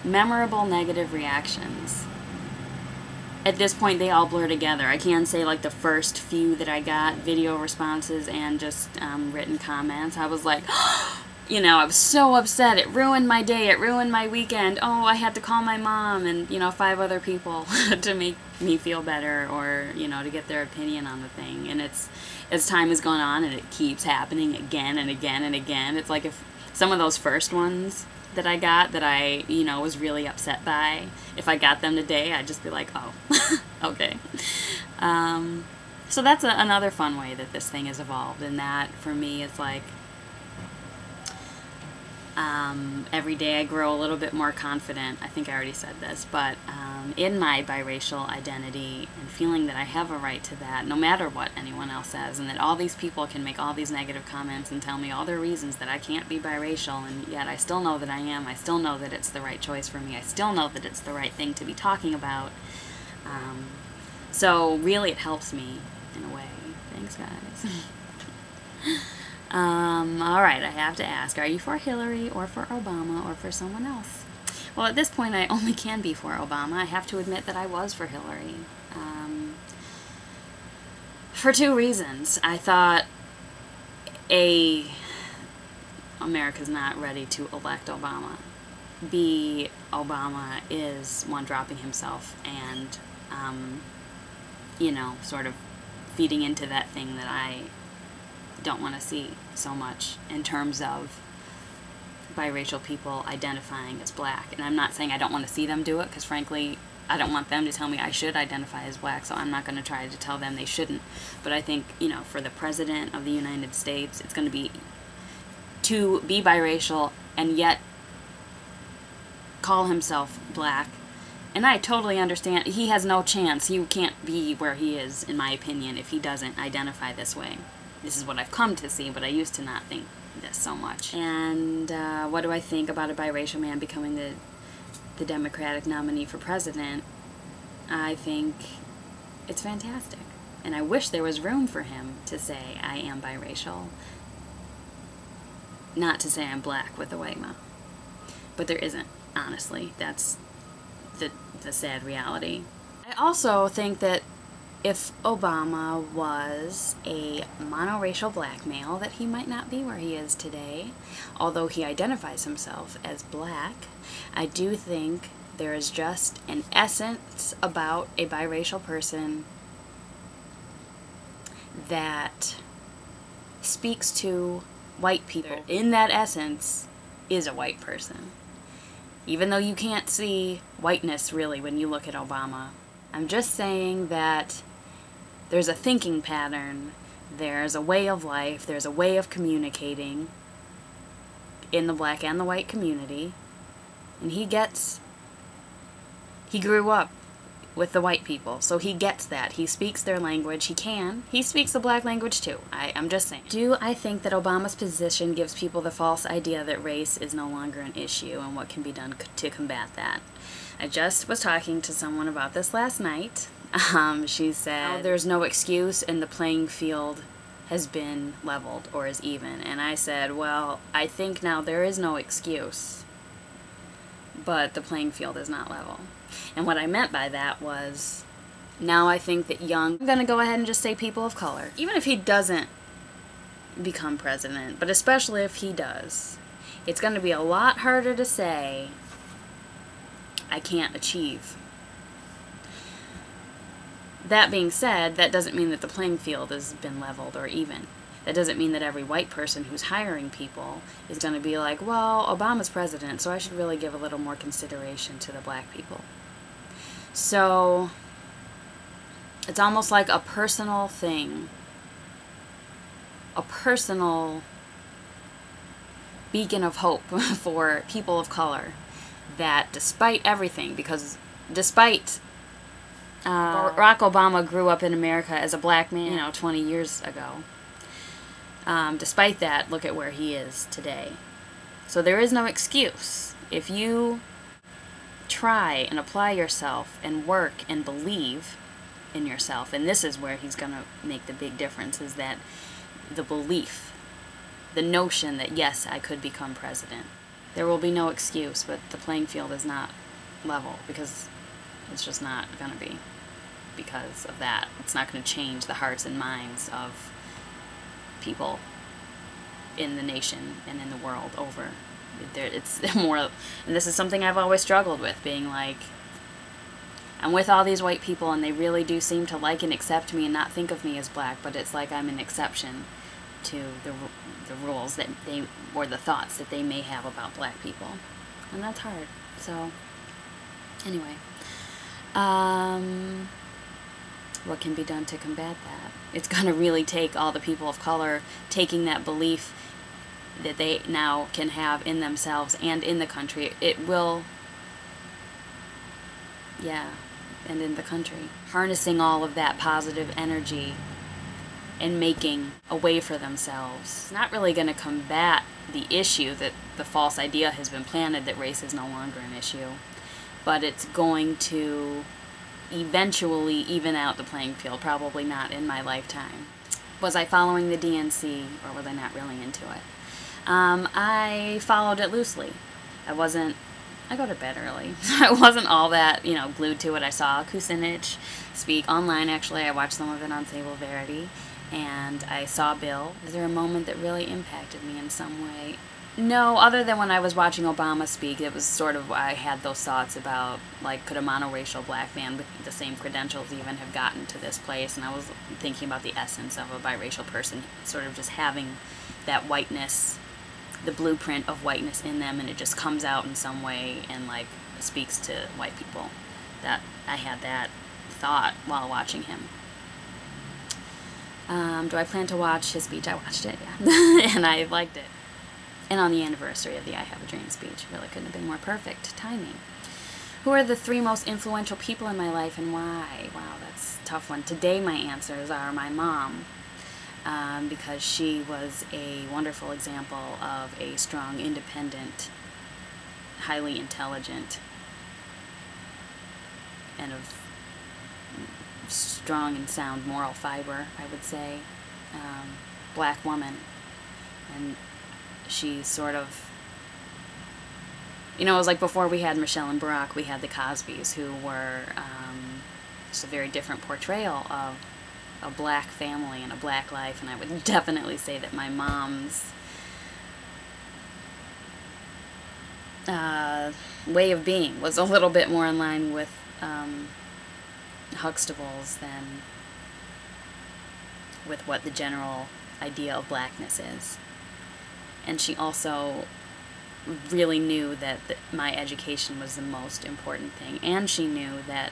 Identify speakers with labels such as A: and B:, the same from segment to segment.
A: Memorable negative reactions. At this point, they all blur together. I can say, like, the first few that I got, video responses and just written comments, I was like, you know, I was so upset. It ruined my day. It ruined my weekend. Oh, I had to call my mom and, you know, 5 other people to make me feel better, or, you know, to get their opinion on the thing. And it's, as time has gone on and it keeps happening again and again and again, it's like if some of those first ones that I got that I, you know, was really upset by, if I got them today, I'd just be like, oh, okay. So that's another fun way that this thing has evolved, and that, for me, is like, every day I grow a little bit more confident, I think I already said this, but in my biracial identity, and feeling that I have a right to that, no matter what anyone else says, and that all these people can make all these negative comments and tell me all their reasons that I can't be biracial, and yet I still know that I am. I still know that it's the right choice for me. I still know that it's the right thing to be talking about. So really it helps me in a way. Thanks, guys. Alright, I have to ask, are you for Hillary or for Obama or for someone else? Well, at this point I only can be for Obama. I have to admit that I was for Hillary. For 2 reasons. I thought, A, America's not ready to elect Obama. B, Obama is one-dropping himself and, you know, sort of feeding into that thing that I don't want to see so much in terms of biracial people identifying as black. And I'm not saying I don't want to see them do it, because frankly I don't want them to tell me I should identify as black, so I'm not going to try to tell them they shouldn't. But I think, you know, for the President of the United States, it's going to be to be biracial and yet call himself black. And I totally understand. He has no chance. He can't be where he is, in my opinion, if he doesn't identify this way. This is what I've come to see, but I used to not think this so much. And what do I think about a biracial man becoming the Democratic nominee for president? I think it's fantastic. And I wish there was room for him to say, I am biracial. Not to say I'm black with a white mouth. But there isn't, honestly. That's the sad reality. I also think that if Obama was a monoracial black male, that he might not be where he is today. Although he identifies himself as black, I do think there is just an essence about a biracial person that speaks to white people. In that essence is a white person. Even though you can't see whiteness really when you look at Obama. I'm just saying that there's a thinking pattern, there's a way of life, there's a way of communicating in the black and the white community, and he grew up with the white people, so he gets that. He speaks their language. He speaks the black language too. I'm just saying. Do I think that Obama's position gives people the false idea that race is no longer an issue, and what can be done to combat that? I just was talking to someone about this last night. She said, there's no excuse and the playing field has been leveled or is even. And I said, well, I think now there is no excuse, but the playing field is not level. And what I meant by that was, now I think that I'm going to go ahead and just say people of color. Even if he doesn't become president, but especially if he does, it's going to be a lot harder to say, I can't achieve. That being said, that doesn't mean that the playing field has been leveled or even. That doesn't mean that every white person who's hiring people is going to be like, well, Obama's president, so I should really give a little more consideration to the black people. So it's almost like a personal thing, a personal beacon of hope for people of color, that despite everything, because despite Barack Obama grew up in America as a black man, 20 years ago. Despite that, look at where he is today. So there is no excuse. If you try and apply yourself and work and believe in yourself, and this is where he's going to make the big difference, is that the belief, the notion that, yes, I could become president. there will be no excuse, but the playing field is not level, because it's just not going to be. Because of that, it's not going to change the hearts and minds of people in the nation and in the world over. It's more, and this is something I've always struggled with, being like, I'm with all these white people and they really do seem to like and accept me and not think of me as black, but it's like I'm an exception to the rules that they, or the thoughts that they may have about black people. And that's hard. So, anyway. What can be done to combat that? It's going to really take all the people of color taking that belief that they now can have in themselves and in the country. It will, yeah, and in the country. Harnessing all of that positive energy and making a way for themselves. It's not really going to combat the issue that the false idea has been planted that race is no longer an issue, but it's going to eventually even out the playing field, probably not in my lifetime. Was I following the DNC, or was I not really into it? I followed it loosely. I go to bed early. I wasn't all that, glued to it. I saw Kucinich speak online, actually. I watched some of it on Sable, Verity, and I saw Bill. Is there a moment that really impacted me in some way? No, other than when I was watching Obama speak, it was sort of, I had those thoughts about, like, could a monoracial black man with the same credentials even have gotten to this place? And I was thinking about the essence of a biracial person, sort of just having that whiteness, the blueprint of whiteness in them, and it just comes out in some way and, like, speaks to white people. That I had that thought while watching him. Do I plan to watch his speech? I watched it, yeah. And I liked it. And on the anniversary of the I Have a Dream speech. Really couldn't have been more perfect timing. Who are the 3 most influential people in my life and why? Wow, that's a tough one. Today my answers are my mom, because she was a wonderful example of a strong, independent, highly intelligent, and of strong and sound moral fiber, I would say, black woman. And she sort of, it was like before we had Michelle and Barack, we had the Cosbys, who were just a very different portrayal of a black family and a black life. And I would definitely say that my mom's way of being was a little bit more in line with Huxtable's than with what the general idea of blackness is. And she also really knew that my education was the most important thing. And she knew that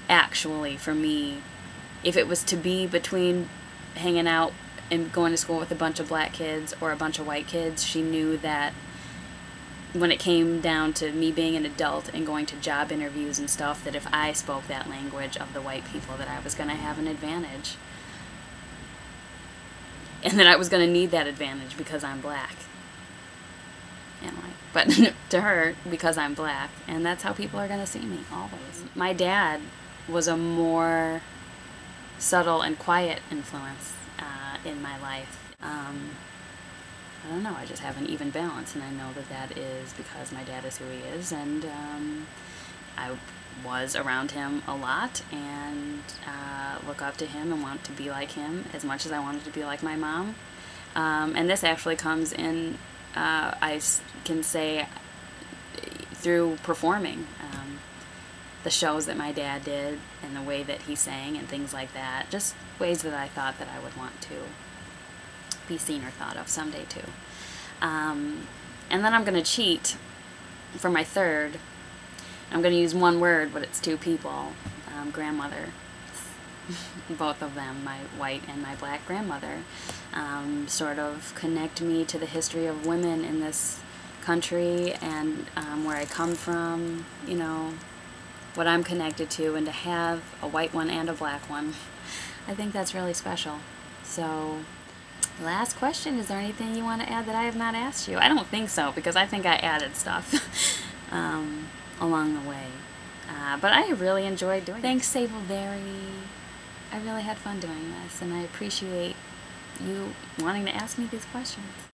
A: actually, for me, if it was to be between hanging out and going to school with a bunch of black kids or a bunch of white kids, she knew that when it came down to me being an adult and going to job interviews and stuff, that if I spoke that language of the white people, that I was going to have an advantage. And that I was going to need that advantage because I'm black. And white. But to her, because I'm black. And that's how people are going to see me, always. My dad was a more subtle and quiet influence in my life. I don't know, I just have an even balance, and I know that that is because my dad is who he is, and I was around him a lot, and look up to him and want to be like him as much as I wanted to be like my mom. And this actually comes in, I can say, through performing. The shows that my dad did and the way that he sang and things like that, just ways that I thought that I would want to be seen or thought of someday too. And then I'm going to cheat for my third. I'm going to use one word, but it's 2 people. Grandmother. Both of them, my white and my black grandmother, sort of connect me to the history of women in this country and where I come from, what I'm connected to, and to have a white one and a black one, I think that's really special. So, last question, is there anything you want to add that I have not asked you? I don't think so, because I think I added stuff along the way. But I really enjoyed doing it. Thanks, Sable Verity. I really had fun doing this, and I appreciate you wanting to ask me these questions.